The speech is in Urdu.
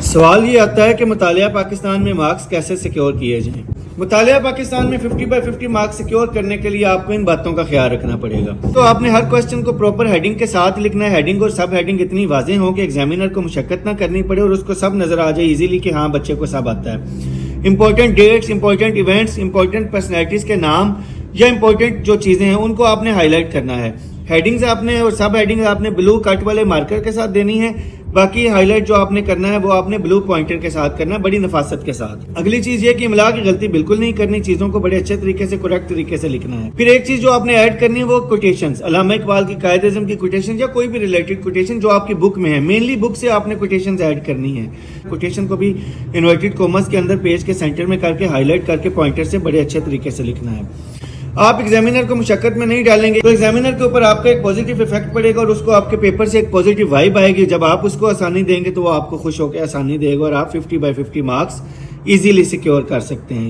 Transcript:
سوال یہ آتا ہے کہ مطالعہ پاکستان میں مارکس کیسے سیکیور کیے جائیں۔ مطالعہ پاکستان میں 50/50 مارکس سیکیور کرنے کے لیے آپ کو ان باتوں کا خیال رکھنا پڑے گا۔ تو آپ نے ہر کوسچن کو پراپر ہیڈنگ کے ساتھ لکھنا ہے، ہیڈنگ اور سب ہیڈنگ اتنی واضح ہو کہ ایگزامینر کو مشقت نہ کرنی پڑے اور اس کو سب نظر آ جائے ایزیلی کہ ہاں بچے کو سب آتا ہے۔ Important dates, important events, important personalities کے نام یا امپورٹنٹ جو چیزیں ہیں ان کو آپ نے ہائی لائٹ کرنا ہے۔ ہیڈنگز آپ نے اور سب ہیڈنگز آپ نے بلو کٹ والے مارکر کے ساتھ دینی ہے، باقی ہائی لائٹ جو آپ نے کرنا ہے وہ آپ نے بلو پوائنٹر کے ساتھ کرنا ہے، بڑی نفاست کے ساتھ۔ اگلی چیز یہ کہ املا کی غلطی بالکل نہیں کرنی، چیزوں کو بڑے اچھے طریقے سے کریکٹ طریقے سے لکھنا ہے۔ پھر ایک چیز جو آپ نے ایڈ کرنی ہے وہ کوٹیشنز، علامہ اقبال کی قائد اعظم کی کوٹیشن یا کوئی بھی ریلیٹڈ کوٹیشن جو آپ کی بک میں ہے، مینلی بک سے آپ نے کوٹیشنز ایڈ کرنی ہے۔ کوٹیشن کو بھی انورٹڈ کوماز کے اندر پیج کے سینٹر میں کر کے ہائی لائٹ کر کے پوائنٹر سے بڑے اچھے طریقے سے لکھنا ہے۔ آپ ایگزامینر کو مشقت میں نہیں ڈالیں گے تو ایگزامینر کے اوپر آپ کا ایک پوزیٹیو افیکٹ پڑے گا اور اس کو آپ کے پیپر سے ایک پوزیٹیو وائب آئے گی۔ جب آپ اس کو آسانی دیں گے تو وہ آپ کو خوش ہو کے آسانی دے گا اور آپ 50/50 مارکس ایزیلی سیکیور کر سکتے ہیں۔